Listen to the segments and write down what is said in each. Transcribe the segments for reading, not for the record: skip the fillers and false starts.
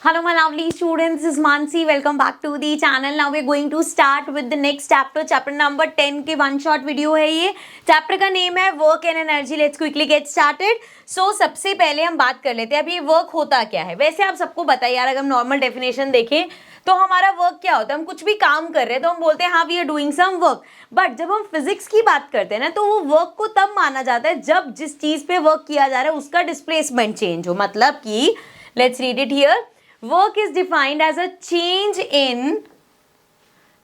Hello my lovely students, this is Mansi. Welcome back to the channel. Now we're going to start with the next chapter. Chapter number 10 के one shot video है ये. Chapter का name है work and energy. Let's quickly get started. So सबसे पहले हम बात कर लेते हैं अब ये वर्क होता क्या है. वैसे आप सबको बताइए यार, अगर हम नॉर्मल डेफिनेशन देखें तो हमारा वर्क क्या होता है. हम कुछ भी काम कर रहे हैं तो हम बोलते हैं हाँ we are doing some work. But जब हम फिजिक्स की बात करते हैं ना तो वो वर्क को तब माना जाता है जब जिस चीज पे वर्क किया जा रहा है उसका डिस्प्लेसमेंट चेंज हो. मतलब कि let's read it here. Work is defined as a change in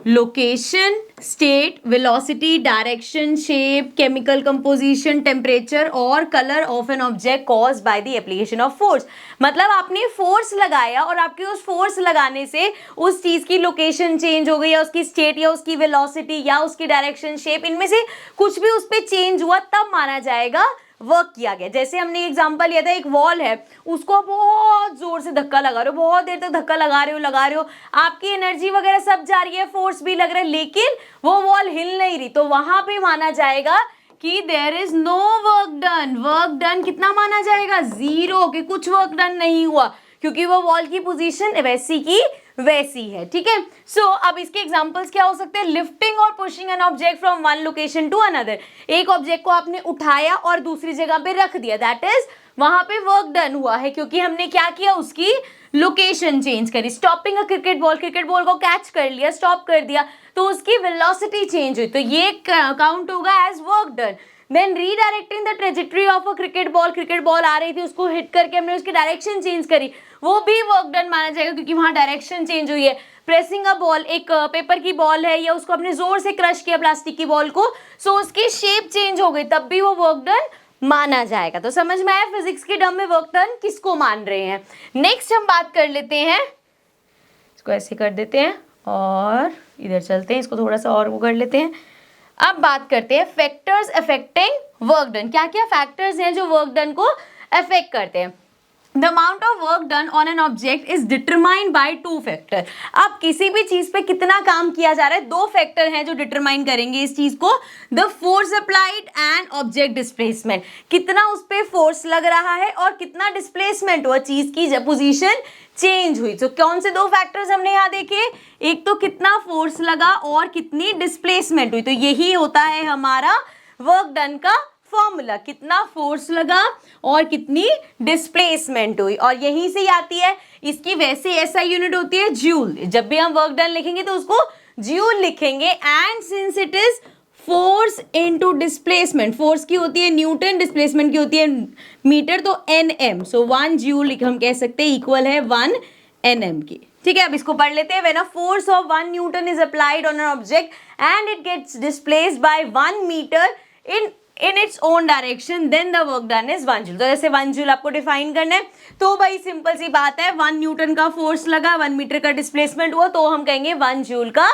location, state, velocity, direction, shape, chemical composition, temperature और color of an object caused by the application of force. मतलब आपने force लगाया और आपके उस फोर्स लगाने से उस चीज की लोकेशन चेंज हो गई या उसकी स्टेट या उसकी वेलोसिटी या उसकी डायरेक्शन, शेप, इनमें से कुछ भी उस पर चेंज हुआ तब माना जाएगा वर्क किया गया. जैसे हमने एग्जांपल लिया था, एक वॉल है, उसको बहुत जोर से धक्का लगा रहे हो, बहुत देर तक धक्का लगा रहे हो, आपकी एनर्जी वगैरह सब जा रही है, फोर्स भी लग रहा है, लेकिन वो वॉल हिल नहीं रही, तो वहां पे माना जाएगा कि there is no work done. Work done कितना माना जाएगा? जीरो, कि कुछ वर्क डन नहीं हुआ क्योंकि वो वॉल की पोजीशन वैसी की वैसी है. ठीक है. सो अब इसके एग्जांपल्स क्या हो सकते हैं? लिफ्टिंग और pushing an object from one location to another. एक ऑब्जेक्ट को आपने उठाया और दूसरी जगह पे रख दिया, दैट इज वहां पे वर्क डन हुआ है क्योंकि हमने क्या किया, उसकी लोकेशन चेंज करी. स्टॉपिंग अ क्रिकेट बॉल को कैच कर लिया, स्टॉप कर दिया, तो उसकी वेलोसिटी चेंज हुई, तो ये काउंट होगा as work done. Then redirecting the trajectory of a cricket ball आ रही थी, उसको हिट करके हमने उसकी डायरेक्शन चेंज करी, वो भी वर्क डन माना जाएगा क्योंकि वहां डायरेक्शन चेंज हुई है. प्रेसिंग अ बॉल, एक पेपर की बॉल है या उसको अपने जोर से क्रश किया प्लास्टिक की बॉल को, सो उसकी शेप चेंज हो गई, तब भी वो वर्क डन माना जाएगा. तो समझ में आया फिजिक्स के टर्म में वर्क डन किसको मान रहे हैं. नेक्स्ट हम बात कर लेते हैं, इसको ऐसे कर देते हैं और इधर चलते हैं, इसको थोड़ा सा और वो कर लेते हैं. अब बात करते हैं फैक्टर्स अफेक्टिंग वर्क डन. क्या क्या फैक्टर्स हैं जो वर्क डन को अफेक्ट करते हैं. The amount of work done on an object is determined by two factors. अब किसी भी चीज पे कितना काम किया जा रहा है, दो फैक्टर हैं जो डिटरमाइन करेंगे इस चीज को. The force applied and object displacement. कितना उस पे फोर्स लग रहा है और कितना डिस्प्लेसमेंट हुआ, चीज की पोजीशन चेंज हुई. तो कौन से दो फैक्टर्स हमने यहाँ देखे? एक तो कितना फोर्स लगा और कितनी डिस्प्लेसमेंट हुई. तो यही होता है हमारा वर्क डन का फॉर्मूला, कितना फोर्स लगा और कितनी डिस्प्लेसमेंट हुई, और यहीं से आती है. इसकी वैसे ऐसा यूनिट होती है जूल. जब भी हम वर्क डन लिखेंगे तो उसको जूल लिखेंगे. And since it is force into displacement, force की होती है न्यूटन, डिस्प्लेसमेंट की होती है मीटर, तो एनएम. सो 1 जूल हम कह सकते हैं इक्वल है 1 एनएम की. ठीक है. अब इसको पढ़ लेते हैं. When a force of 1 newton is applied on an object and it gets displaced by 1 metre in its own direction, then the work done is 1 joule. तो जैसे 1 जूल आपको डिफाइन करना है, तो भाई सिंपल सी बात है, 1 न्यूटन का फोर्स लगा, 1 मीटर का डिस्प्लेसमेंट हुआ, तो हम कहेंगे 1 जूल का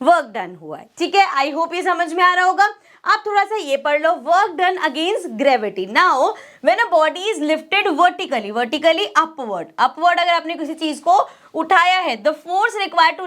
वर्क डन हुआ है. ठीक है. आई होप ये समझ में आ रहा होगा. आप थोड़ा सा ये पढ़ लो, work done against gravity. Now when a body is lifted vertically upward अगर आपने किसी चीज को उठाया है, the force required to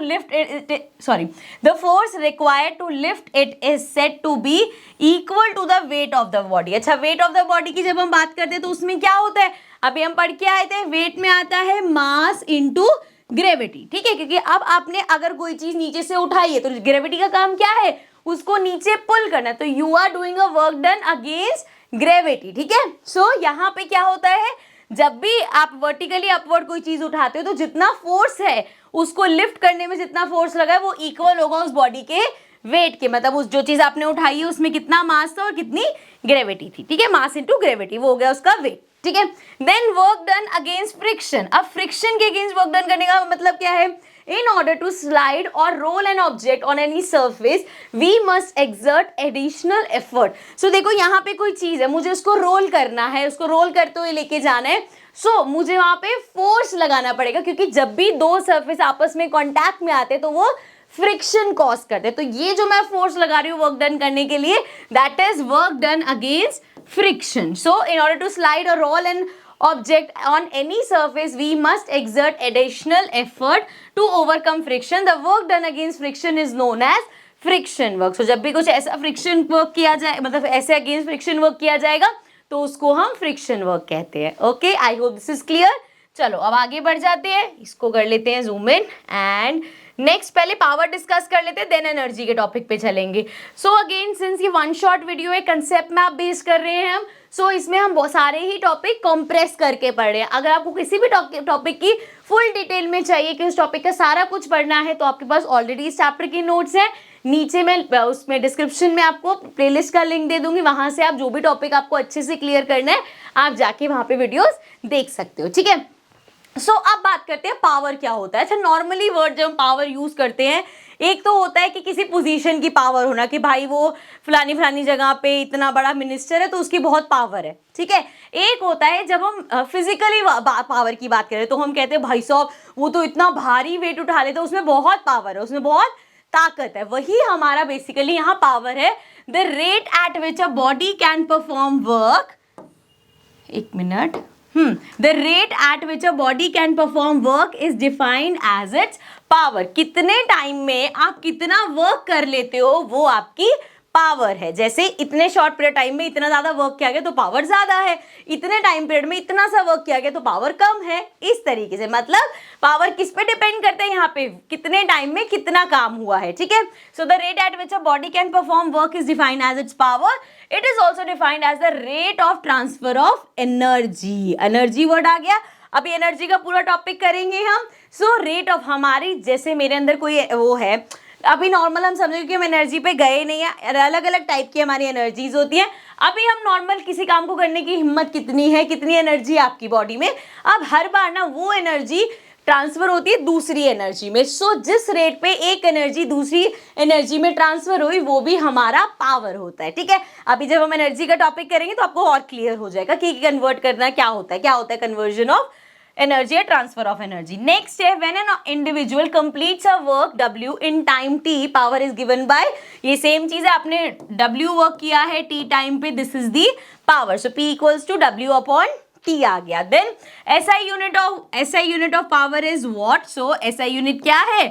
lift it is said to be equal to the weight of the body. अच्छा, वेट ऑफ द बॉडी की जब हम बात करते हैं तो उसमें क्या होता है, अभी हम पढ़ के आए थे, वेट में आता है मास इंटू ग्रेविटी. ठीक है. क्योंकि अब आपने अगर कोई चीज नीचे से उठाई है तो ग्रेविटी का काम क्या है, उसको नीचे पुल करना, तो you are doing a work done against gravity. ठीक है. सो यहाँ पे क्या होता है, जब भी आप वर्टिकली अपवर्ड कोई चीज उठाते हो तो जितना फोर्स है उसको लिफ्ट करने में जितना फोर्स लगा है वो इक्वल होगा उस बॉडी के वेट के. मतलब उस जो चीज आपने उठाई है उसमें कितना मास था और कितनी ग्रेविटी थी. ठीक है. मास इंटू ग्रेविटी, वो हो गया उसका वेट. ठीक है. Then work done against friction. अब फ्रिक्शन के अगेंस्ट वर्क डन करने का मतलब क्या है, in order to slide or roll an object on any surface we must exert additional effort. So देखो यहाँ पे कोई चीज है, मुझे उसको रोल करना है, उसको रोल करते हुए लेके जाना है, सो मुझे वहां पे फोर्स लगाना पड़ेगा क्योंकि जब भी दो सरफेस आपस में कांटेक्ट में आते तो वो फ्रिक्शन कॉज करते. तो ये जो मैं फोर्स लगा रही हूँ वर्क डन करने के लिए, that is work done against friction. So in order to slide और roll an object on any surface we must exert additional effort to overcome friction. The work done against friction is known as friction work. So जब भी कुछ ऐसा friction work किया जाए, मतलब ऐसे against friction work किया जाएगा तो उसको हम friction work कहते हैं. Okay, I hope this is clear. चलो अब आगे बढ़ जाते हैं, इसको कर लेते हैं जूम इन एंड नेक्स्ट पहले पावर डिस्कस कर लेते हैं, देन एनर्जी के टॉपिक पे चलेंगे। सो अगेन सिंस ये वन शॉट वीडियो है, कंसेप्ट मैप बेस कर रहे हैं हम, सो इसमें हम बहुत सारे ही टॉपिक कंप्रेस करके पढ़ रहे हैं। अगर आपको किसी भी टॉपिक की फुल डिटेल में चाहिए कि उस टॉपिक का सारा कुछ पढ़ना है, तो आपके पास ऑलरेडी इस चैप्टर की नोट्स है, नीचे मैं उसमें डिस्क्रिप्शन में आपको प्लेलिस्ट का लिंक दे दूंगी, वहां से आप जो भी टॉपिक आपको अच्छे से क्लियर करना है आप जाके वहां पे वीडियोस देख सकते हो, ठीक है। सो अब बात करते हैं पावर क्या होता है। अच्छा, नॉर्मली वर्ड जब हम पावर यूज करते हैं, एक तो होता है कि किसी पोजीशन की पावर होना, कि भाई वो फलानी जगह पे इतना बड़ा मिनिस्टर है तो उसकी बहुत पावर है, ठीक है। एक होता है जब हम फिजिकली पावर की बात करें तो हम कहते हैं भाई साहब वो तो इतना भारी वेट उठा लेते, उसमें बहुत पावर है, उसमें बहुत ताकत है। वही हमारा बेसिकली यहाँ पावर है, the rate at which a body can perform work, एक minute, the rate at which a body can perform work is defined as its power। कितने टाइम में आप कितना वर्क कर लेते हो वो आपकी पावर है। जैसे इतने शॉर्ट पीरियड टाइम में इतना ज्यादा वर्क किया गया तो पावर ज्यादा है, इतने टाइम पीरियड में इतना सा वर्क किया गया तो पावर कम है। इस तरीके से मतलब पावर किस पे डिपेंड करता है, यहाँ पे कितने टाइम में कितना काम हुआ है, ठीक है। So the rate at which a body can perform work is defined as its power. It is also defined as the rate of transfer of energy. Energy word आ गया, अभी एनर्जी का पूरा टॉपिक करेंगे हम। सो रेट ऑफ हमारी, जैसे मेरे अंदर कोई वो है, अभी नॉर्मल हम समझे कि हम एनर्जी पे गए नहीं है, अलग अलग टाइप की हमारी एनर्जीज होती हैं। अभी हम नॉर्मल किसी काम को करने की हिम्मत कितनी है, कितनी एनर्जी आपकी बॉडी में, अब हर बार ना वो एनर्जी ट्रांसफर होती है दूसरी एनर्जी में। सो जिस रेट पे एक एनर्जी दूसरी एनर्जी में ट्रांसफर हुई वो भी हमारा पावर होता है, ठीक है। अभी जब हम एनर्जी का टॉपिक करेंगे तो आपको और क्लियर हो जाएगा कि कन्वर्ट करना क्या होता है कन्वर्जन ऑफ एनर्जी या ट्रांसफर ऑफ एनर्जी। नेक्स्ट है when an individual completes a work W in time T, power is given by, ये सेम चीज है, आपने W वर्क किया है T टाइम पे, this is the power. So P equals to W upon T आ गया। Then SI unit of power is watt. So SI unit क्या है,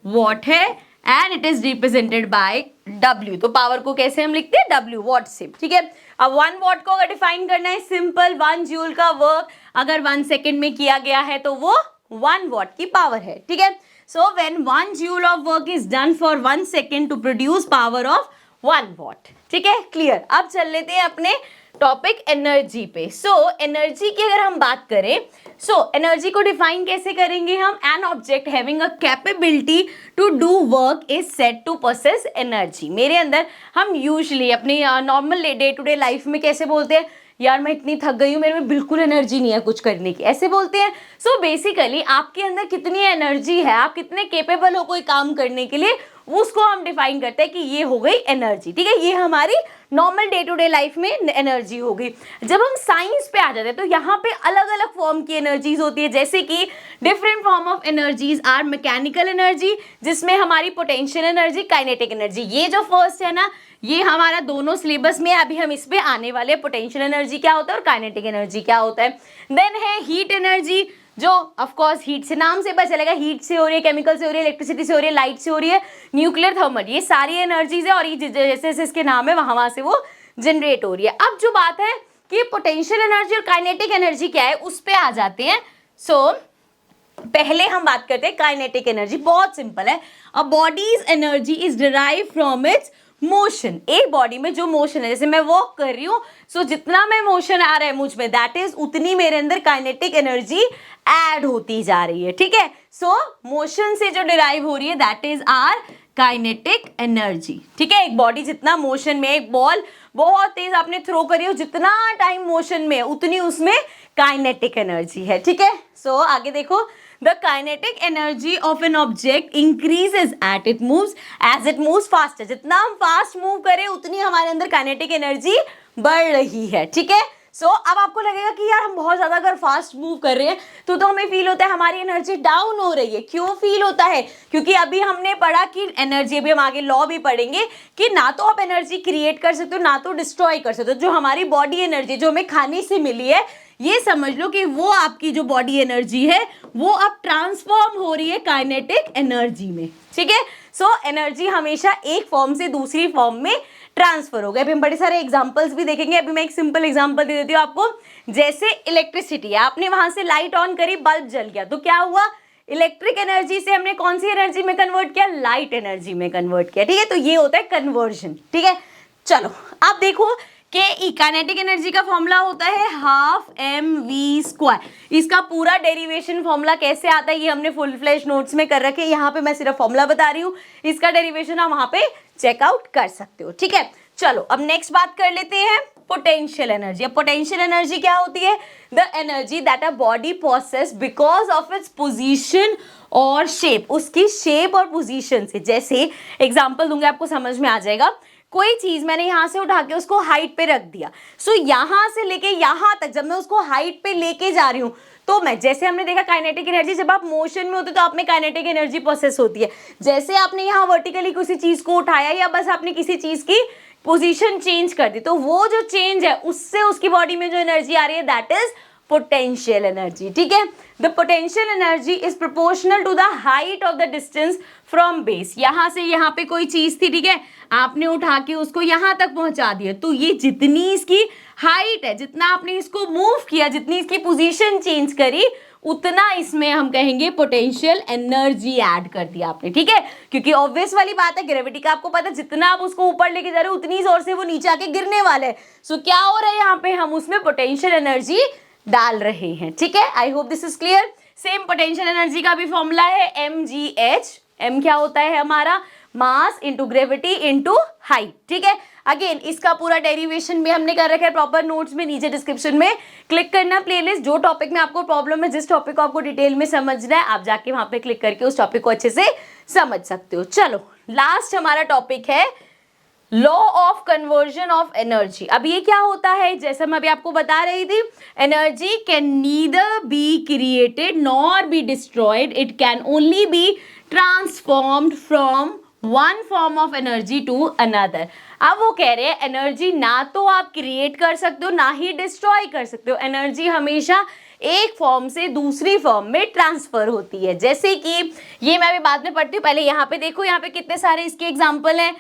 वॉट है, and it is represented by W। तो power को कैसे हम लिखते हैं, W वॉट से, ठीक है। अब 1 वॉट को अगर डिफाइन करना है, सिंपल 1 जूल का वर्क अगर 1 सेकेंड में किया गया है तो वो 1 वॉट की पावर है, ठीक है। So when 1 joule of work is done for 1 second to produce power of 1 watt, ठीक है, क्लियर। अब चल लेते हैं अपने टॉपिक एनर्जी पे। सो एनर्जी की अगर हम बात करें, सो एनर्जी को डिफाइन कैसे करेंगे हम, an object having a capability to do work is said to possess energy. मेरे अंदर हम यूजुअली अपनी normal day to day life में कैसे बोलते हैं, यार मैं इतनी थक गई हूँ, मेरे में बिल्कुल एनर्जी नहीं है कुछ करने की, ऐसे बोलते हैं। सो बेसिकली आपके अंदर कितनी एनर्जी है, आप कितने केपेबल हो कोई काम करने के लिए, उसको हम डिफाइन करते हैं कि ये हो गई एनर्जी, ठीक है। ये हमारी normal day to day life में एनर्जी हो गई। जब हम साइंस पे आ जाते हैं तो यहाँ पे अलग अलग फॉर्म की एनर्जीज होती है, जैसे कि different form of energies are mechanical energy, जिसमें हमारी पोटेंशियल एनर्जी, काइनेटिक एनर्जी। ये जो फर्स्ट है ना, ये हमारा दोनों सिलेबस में अभी हम इस पे आने वाले, पोटेंशियल एनर्जी क्या होता है और काइनेटिक एनर्जी क्या होता है। देन है हीट एनर्जी, जो ऑफ कोर्स हीट से, नाम से पता चलेगा, हीट से हो रही है, केमिकल से हो रही है, इलेक्ट्रिसिटी से हो रही है, लाइट से हो रही है, न्यूक्लियर, थर्मल, ये सारी एनर्जीज है और ये जैसे जैसे इसके नाम है वहां से वो जनरेट हो रही है। अब जो बात है कि पोटेंशियल एनर्जी और काइनेटिक एनर्जी क्या है, उस पे आ जाते हैं। सो पहले हम बात करते हैं काइनेटिक एनर्जी, बहुत सिंपल है। A body's energy is derive from its motion. एक बॉडी में जो मोशन है, जैसे मैं वॉक कर रही हूँ, सो जितना मैं मोशन आ रहा है मुझ में, दैट इज उतनी मेरे अंदर काइनेटिक एनर्जी ऐड होती जा रही है, ठीक है। सो मोशन से जो डिराइव हो रही है that is or kinetic energy, ठीक है। एक बॉडी जितना मोशन में, एक बॉल बहुत तेज आपने थ्रो करी हो, जितना टाइम मोशन में उतनी उसमें काइनेटिक एनर्जी है, ठीक है। सो आगे देखो, the kinetic energy of an object increases as it moves faster। जितना हम फास्ट मूव करें उतनी हमारे अंदर काइनेटिक एनर्जी बढ़ रही है, ठीक है। सो अब आपको लगेगा कि यार हम बहुत ज्यादा अगर फास्ट मूव कर रहे हैं तो हमें फील होता है हमारी एनर्जी डाउन हो रही है। क्यों फील होता है, क्योंकि अभी हमने पढ़ा कि एनर्जी, अभी हम आगे लॉ भी पढ़ेंगे कि ना तो आप एनर्जी क्रिएट कर सकते हो ना तो डिस्ट्रॉय कर सकते हो। जो हमारी बॉडी एनर्जी जो हमें खाने से मिली है, ये समझ लो कि वो आपकी जो बॉडी एनर्जी है वो अब ट्रांसफॉर्म हो रही है काइनेटिक एनर्जी में, ठीक है। सो एनर्जी हमेशा एक फॉर्म से दूसरी फॉर्म में ट्रांसफर हो गया। अभी हम बड़े सारे एग्जांपल्स भी देखेंगे। अभी मैं एक सिंपल एग्जांपल दे देती हूँ आपको। जैसे इलेक्ट्रिसिटी है, आपने वहां से लाइट ऑन करी, बल्ब जल गया, तो क्या हुआ, इलेक्ट्रिक एनर्जी से हमने कौन सी एनर्जी में कन्वर्ट किया, लाइट एनर्जी में कन्वर्ट किया। ठीक है, तो ये होता है कन्वर्जन। ठीक है, चलो आप देखो कि काइनेटिक एनर्जी का फॉर्मूला होता है हाफ mv²। इसका पूरा डेरिवेशन फॉर्मूला कैसे आता है ये हमने फुल फ्लैश नोट्स में कर रखे। यहाँ पे मैं सिर्फ फॉर्मूला बता रही हूँ, इसका डेरिवेशन आप वहां पे चेकआउट कर सकते हो। ठीक है, चलो अब नेक्स्ट बात कर लेते हैं पोटेंशियल एनर्जी। अब पोटेंशियल एनर्जी क्या होती है, the energy that a body possess because of its position और शेप, उसकी शेप और पोजीशन से। जैसे एग्जांपल दूंगी आपको समझ में आ जाएगा। कोई चीज मैंने यहां से उठा के उसको हाइट पे रख दिया, सो यहां से लेके यहां तक जब मैं उसको हाइट पे लेके जा रही हूं, तो मैं, जैसे हमने देखा काइनेटिक एनर्जी, जब आप मोशन में होते तो आप में काइनेटिक एनर्जी प्रोसेस होती है। जैसे आपने यहाँ वर्टिकली किसी चीज को उठाया या बस आपने किसी चीज की पोजीशन चेंज कर दी, तो वो जो चेंज है उससे उसकी बॉडी में जो एनर्जी आ रही है दैट इज पोटेंशियल एनर्जी। ठीक है, the potential energy is proportional to the height of the distance from base. यहां से यहाँ पे कोई चीज थी, ठीक है, आपने उठा के उसको यहां तक पहुंचा दिया, तो ये जितनी इसकी हाइट है, जितना आपने इसको मूव किया, जितनी इसकी पोजीशन चेंज करी, उतना इसमें हम कहेंगे पोटेंशियल एनर्जी ऐड कर दिया आपने। ठीक है, क्योंकि ऑब्वियस वाली बात है, ग्रेविटी का आपको पता है, जितना आप उसको ऊपर लेके जा रहे हो उतनी जोर से वो नीचे आके गिरने वाला है। सो क्या हो रहा है यहाँ पे, हम उसमें पोटेंशियल एनर्जी डाल रहे हैं। ठीक है, I hope this is clear. Same potential energy का भी फॉर्मूला है mgh। m क्या होता है हमारा, mass into gravity into height. ठीक है, अगेन इसका पूरा डेरिवेशन भी हमने कर रखा है प्रॉपर नोट्स में, नीचे डिस्क्रिप्शन में क्लिक करना प्लेलिस्ट। जो टॉपिक में आपको प्रॉब्लम है, जिस टॉपिक को आपको डिटेल में समझना है, आप जाके वहां पे क्लिक करके उस टॉपिक को अच्छे से समझ सकते हो। चलो लास्ट हमारा टॉपिक है law of conversion of energy. अब ये क्या होता है, जैसा मैं अभी आपको बता रही थी, energy can neither be created nor be destroyed, it can only be transformed from one form of energy to another. अब वो कह रहे हैं एनर्जी ना तो आप क्रिएट कर सकते हो ना ही डिस्ट्रॉय कर सकते हो, एनर्जी हमेशा एक फॉर्म से दूसरी फॉर्म में ट्रांसफर होती है। जैसे कि ये मैं अभी बाद में पढ़ती हूँ, पहले यहाँ पे देखो, यहाँ पे कितने सारे इसके एग्जाम्पल हैं।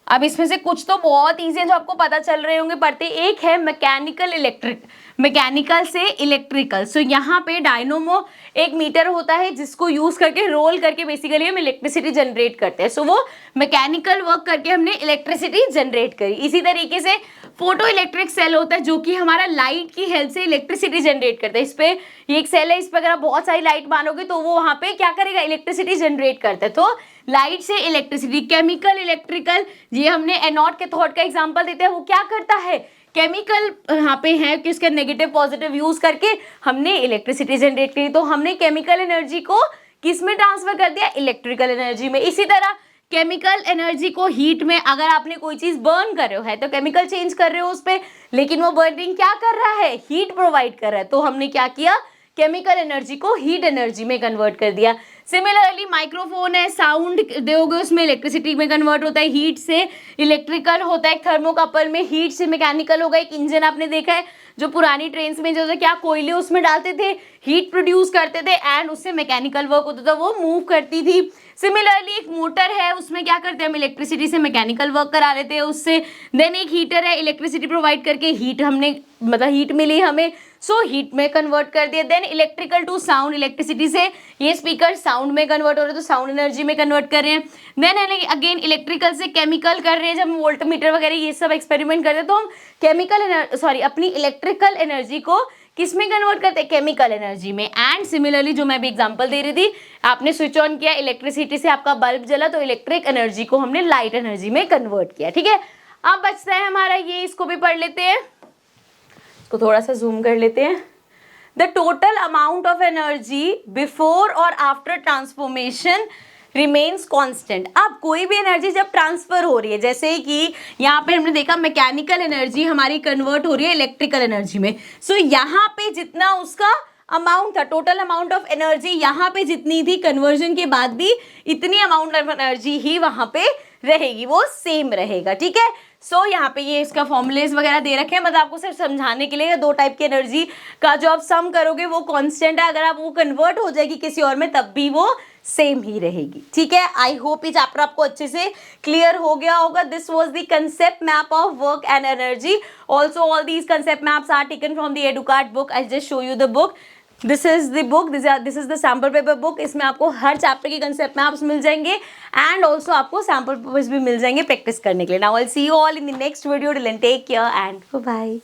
अब इसमें से कुछ तो बहुत ईजी है जो आपको पता चल रहे होंगे पढ़ते। एक है मैकेनिकल इलेक्ट्रिक, मैकेनिकल से इलेक्ट्रिकल। सो यहाँ पे डायनोमो एक मीटर होता है जिसको यूज करके रोल करके बेसिकली हम इलेक्ट्रिसिटी जनरेट करते हैं। सो वो मैकेनिकल वर्क करके हमने इलेक्ट्रिसिटी जनरेट करी। इसी तरीके से फोटो इलेक्ट्रिक सेल होता है जो कि हमारा लाइट की हेल्प से इलेक्ट्रिसिटी जनरेट करता है। इस पे ये एक सेल है, इस पर अगर आप बहुत सारी लाइट मानोगे तो वो वहाँ पे क्या करेगा, इलेक्ट्रिसिटी जनरेट करता है। तो लाइट से इलेक्ट्रिसिटी, केमिकल इलेक्ट्रिकल, ये हमने एनोड के थॉट का एग्जांपल देते हैं, वो क्या करता है, केमिकल यहाँ पे है कि उसका नेगेटिव पॉजिटिव यूज करके हमने इलेक्ट्रिसिटी जनरेट करी। तो हमने केमिकल एनर्जी को किस में ट्रांसफर कर दिया, इलेक्ट्रिकल एनर्जी में। इसी तरह केमिकल एनर्जी को हीट में, अगर आपने कोई चीज बर्न कर रहे हो है तो केमिकल चेंज कर रहे हो उस पर, लेकिन वो बर्निंग क्या कर रहा है, हीट प्रोवाइड कर रहा है, तो हमने क्या किया, केमिकल एनर्जी को हीट एनर्जी में कन्वर्ट कर दिया। सिमिलरली माइक्रोफोन है, साउंड दोगे उसमें इलेक्ट्रिसिटी में कन्वर्ट होता है, हीट से इलेक्ट्रिकल होता है। थर्मोकपल में हीट से मैकेनिकल होगा। एक इंजन आपने देखा है जो पुरानी ट्रेन में जो क्या कोयले उसमें डालते थे, हीट प्रोड्यूस करते थे एंड उससे मैकेनिकल वर्क होता था, वो मूव करती थी। सिमिलरली एक मोटर है, उसमें क्या करते हैं हम, इलेक्ट्रिसिटी से मैकेनिकल वर्क करा लेते हैं उससे। देन एक हीटर है, इलेक्ट्रिसिटी प्रोवाइड करके हीट हमने मतलब हीट मिली हमें, सो हीट में कन्वर्ट कर दिया। Then electrical to sound, electricity से ये स्पीकर साउंड में कन्वर्ट हो रहे हैं तो साउंड एनर्जी में कन्वर्ट कर रहे हैं। देन अगेन इलेक्ट्रिकल से केमिकल कर रहे हैं, जब वोल्ट मीटर वगैरह ये सब एक्सपेरिमेंट करते हैं तो हम केमिकल अपनी इलेक्ट्रिकल एनर्जी को किस में कन्वर्ट करते हैं, केमिकल एनर्जी में। एंड सिमिलरली जो मैं भी एग्जांपल दे रही थी, आपने स्विच ऑन किया, इलेक्ट्रिसिटी से आपका बल्ब जला, तो इलेक्ट्रिक एनर्जी को हमने लाइट एनर्जी में कन्वर्ट किया। ठीक है, अब बचता है हमारा ये, इसको भी पढ़ लेते हैं, इसको थोड़ा सा जूम कर लेते हैं। The total amount of energy before और आफ्टर ट्रांसफॉर्मेशन रिमेन्स कांस्टेंट। अब कोई भी एनर्जी जब ट्रांसफर हो रही है, जैसे कि यहाँ पे हमने देखा मैकेनिकल एनर्जी हमारी कन्वर्ट हो रही है इलेक्ट्रिकल एनर्जी में, सो यहाँ पे जितना उसका अमाउंट था, टोटल अमाउंट ऑफ एनर्जी यहाँ पे जितनी थी, कन्वर्जन के बाद भी इतनी अमाउंट ऑफ एनर्जी ही वहां पे रहेगी, वो सेम रहेगा। ठीक है, सो यहाँ पे ये इसका फॉर्मुलेज वगैरह दे रखे हैं, मतलब आपको सिर्फ समझाने के लिए, दो टाइप की एनर्जी का जो आप सम करोगे वो कांस्टेंट है, अगर आप वो कन्वर्ट हो जाएगी किसी और में तब भी वो सेम ही रहेगी, ठीक है। आई होप ये चैप्टर आपको अच्छे से क्लियर हो गया होगा। This was the concept map of work and energy. Also all these concept maps are taken from the Educart book. I just show you the book, this is the book, this is the sample paper book. इसमें आपको हर chapter के concept maps मिल जाएंगे and also आपको sample papers भी मिल जाएंगे प्रैक्टिस करने के लिए। Now I will see you all in the next video. Till then take care and bye bye.